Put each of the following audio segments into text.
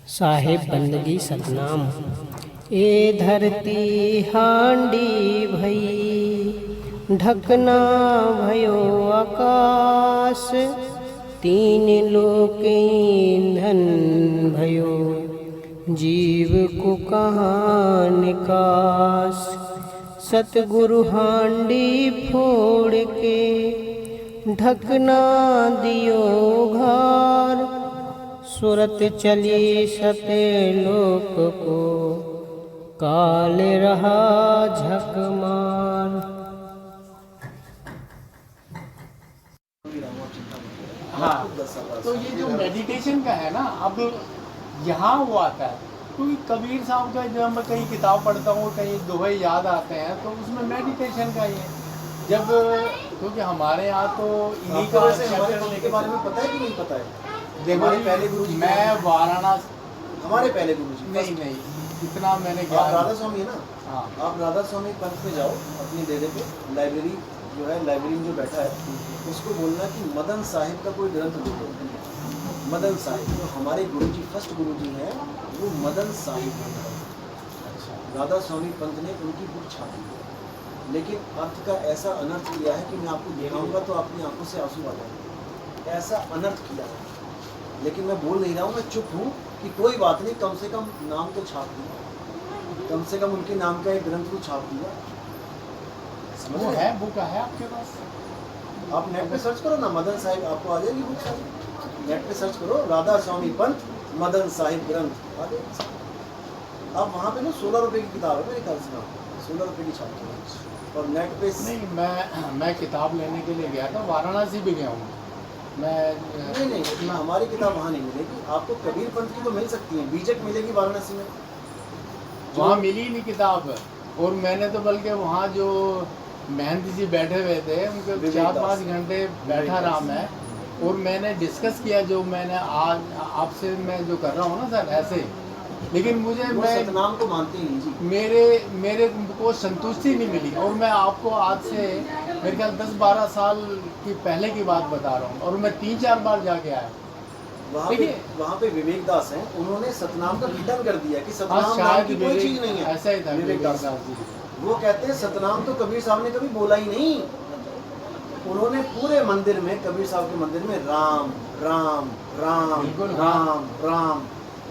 साहेब बंदगी सतनाम। ए धरती हांडी भई, ढकना भयो आकाश, तीन लोक ईंधन भयो, जीव को कहाँ निकास। सतगुरु हांडी फोड़ के, ढकना दियो घार, सुरत चली सते लोक को, काल रहा झक मार। हाँ, तो ये जो मेडिटेशन का है ना, अब यहाँ वो आता है क्योंकि कबीर साहब का जब मैं कहीं किताब पढ़ता हूँ, कहीं दोहे याद आते हैं, तो उसमें मेडिटेशन का ही है। जब क्योंकि हमारे यहाँ तो इन्हीं का के बारे में पता है कि नहीं पता है? देखो पहले गुरु जी मैं वाराणसी, हमारे पहले गुरु जी नहीं इतना मैंने आप ज्ञान। राधा स्वामी है ना? हाँ, आप राधा स्वामी पंथ में जाओ, अपनी डेरे पे लाइब्रेरी जो है, लाइब्रेरी में जो बैठा है उसको बोलना कि मदन साहिब का कोई ग्रंथ दो। मदन साहिब जो हमारे गुरु जी, फर्स्ट गुरु जी हैं, वो मदन साहिब हैं। राधा स्वामी पंथ ने उनकी बुक छापी है, लेकिन अर्थ का ऐसा अनर्थ किया है कि मैं आपको दिखाऊंगा तो अपनी आंखों से आंसू आ जाएंगे। ऐसा अनर्थ किया है, लेकिन मैं बोल नहीं रहा हूँ, मैं चुप हूँ कि कोई बात नहीं, कम से कम नाम तो छाप दिया, कम से कम उनके नाम का एक ग्रंथ तो छाप दिया। समझ वो रहे? है, बुक है आपके पास? आप नेट पे सर्च करो ना, मदन साहिब, आपको आ जाएगी बुक सारी। नेट पे सर्च करो राधा स्वामी पंथ मदन साहिब ग्रंथ, आ जाएगी। आप वहाँ पे ना 16 रुपए की किताब है मेरे ख्याल से, 16 रुपए की छापी है। और नेट पे नहीं, मैं किताब लेने के लिए गया था, वाराणसी भी गया हूँ मैं। नहीं इतना हमारी किताब वहाँ नहीं मिलेगी आपको। कबीर पंथ की तो मिल सकती है, बीजक मिलेगी वाराणसी में। वहाँ मिली नहीं किताब, और मैंने तो बल्कि वहाँ जो मेहनती जी बैठे हुए थे उनके 4-5 घंटे बैठा रहा मैं, और मैंने डिस्कस किया जो मैंने आज आपसे मैं जो कर रहा हूँ ना सर, ऐसे। लेकिन मुझे मैं सतनाम को मानते ही नहीं जी। मेरे को संतुष्टि नहीं मिली। और मैं आपको आज से मेरे ख्याल 10-12 साल की पहले की बात बता रहा हूँ, और मैं 3-4 बार जाके आया। वहाँ पे विवेक दास हैं, उन्होंने सतनाम का खंडन कर दिया कि सतनाम नाम की कोई चीज नहीं है। ऐसा ही था विवेक दास जी, वो कहते हैं सतनाम तो कबीर साहब ने कभी बोला ही नहीं। उन्होंने पूरे मंदिर में, कबीर साहब के मंदिर में राम राम राम राम राम।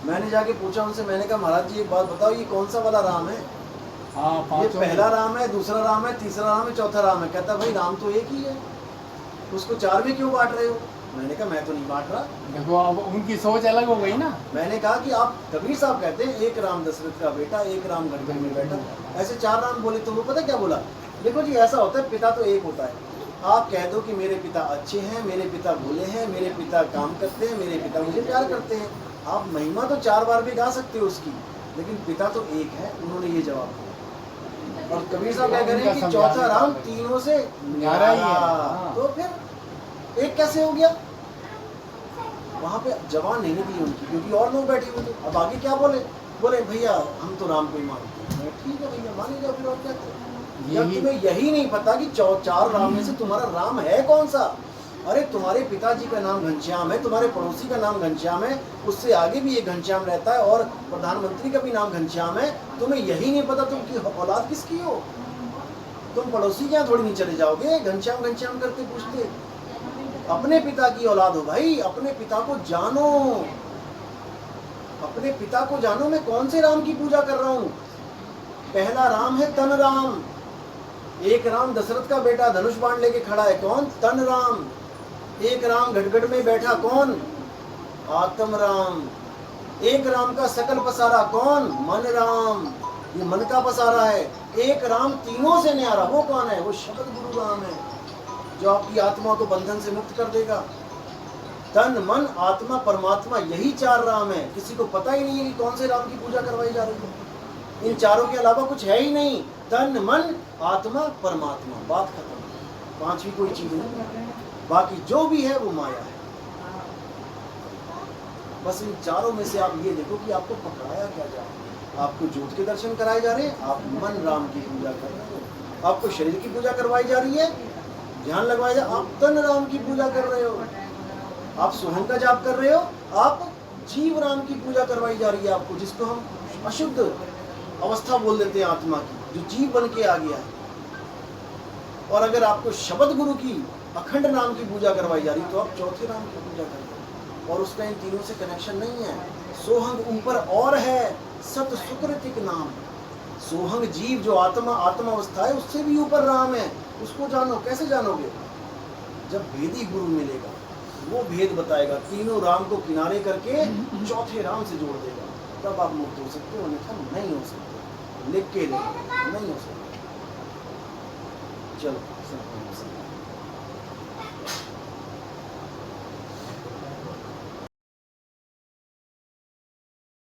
मैंने जाके पूछा उनसे, मैंने कहा महाराज जी एक बात बताओ, ये कौन सा वाला राम है? ये पहला राम है, दूसरा राम है, तीसरा राम है, चौथा राम है? कहता भाई राम तो एक ही है, उसको 4 में क्यों बांट रहे हो? मैंने कहा मैं तो नहीं बांट रहा। देखो अब उनकी सोच अलग हो गई ना। मैंने कहा कि आप, कबीर साहब कहते हैं एक राम दशरथ का बेटा, एक राम गढ़गढ़ में बैठा, ऐसे 4 राम बोले तो वो पता क्या बोला? देखो जी ऐसा होता है, पिता तो एक होता है। आप कह दो कि मेरे पिता अच्छे हैं, मेरे पिता भोले हैं, मेरे पिता काम करते हैं, मेरे पिता मुझे प्यार करते हैं। आप महिमा तो 4 बार भी गा सकते हो उसकी, लेकिन पिता तो एक है। उन्होंने ये जवाब दिया। और कबीर साहब क्या कह रहे हैं कि चौथा राम तीनों से न्यारा ही है। तो फिर एक कैसे हो गया? वहाँ पे जवान नहीं दी उनकी, क्योंकि और लोग बैठे हुए थे। अब आगे क्या बोले भैया हम तो राम को ही मानते हैं। ठीक है भैया, मान लीजिए, फिर और क्या करें? जब तुम्हें यही नहीं पता कि 4 राम में से तुम्हारा राम है कौन सा? अरे तुम्हारे पिताजी का नाम घनश्याम है, तुम्हारे पड़ोसी का नाम घनश्याम है, उससे आगे भी एक घनश्याम रहता है, और प्रधानमंत्री का भी नाम घनश्याम है। तुम्हें यही नहीं पता तुम की औलाद किसकी हो? तुम पड़ोसी के यहाँ थोड़ी नहीं चले जाओगे घनश्याम घनश्याम करते पूछते। अपने पिता की औलाद हो भाई, अपने पिता को जानो, अपने पिता को जानो। मैं कौन से राम की पूजा कर रहा हूँ? पहला राम है तन राम। एक राम दशरथ का बेटा धनुष बाण लेके खड़ा है, कौन? तन राम। एक राम गढ़गढ़ में बैठा, कौन? आत्म राम। एक राम का सकल पसारा, कौन? मन राम, ये मन का पसारा है। एक राम तीनों से न्यारा, वो कौन है? वो शब्द गुरु राम है, जो आपकी आत्मा को बंधन से मुक्त कर देगा। तन मन आत्मा परमात्मा, यही 4 राम है। किसी को पता ही नहीं है कि कौन से राम की पूजा करवाई जा रही है। इन चारों के अलावा कुछ है ही नहीं। तन मन आत्मा परमात्मा, बात खत्म। 5वीं कोई चीज नहीं, बाकी जो भी है वो माया है। बस इन चारों में से आप ये देखो कि आपको पकड़ाया क्या जा रहा है। आपको ज्योत के दर्शन कराए जा रहे हैं, आप मन राम की पूजा कर रहे हो। आपको शरीर की पूजा करवाई जा रही है, ध्यान लगवाया जा, आप तन राम की पूजा कर रहे हो। आप सोहम का जाप कर रहे हो, आप जीव राम की पूजा करवाई जा रही है आपको, जिसको हम अशुद्ध अवस्था बोल देते हैं आत्मा की, जो जीव बन के आ गया है। और अगर आपको शब्द गुरु की अखंड नाम की पूजा करवाई जा रही तो आप चौथे नाम की पूजा करें, और उसका इन तीनों से कनेक्शन नहीं है। सोहंग ऊपर और है, सत सुकृतिक नाम। सोहंग जीव जो आत्मा अवस्था है, उससे भी ऊपर राम है, उसको जानो। कैसे जानोगे? जब भेदी गुरु मिलेगा, वो भेद बताएगा, तीनों राम को किनारे करके चौथे राम से जोड़ देगा, तब आप मुक्त हो सकते हो, अन्यथा नहीं हो सकते। लिख के नहीं हो सकते। चलो सब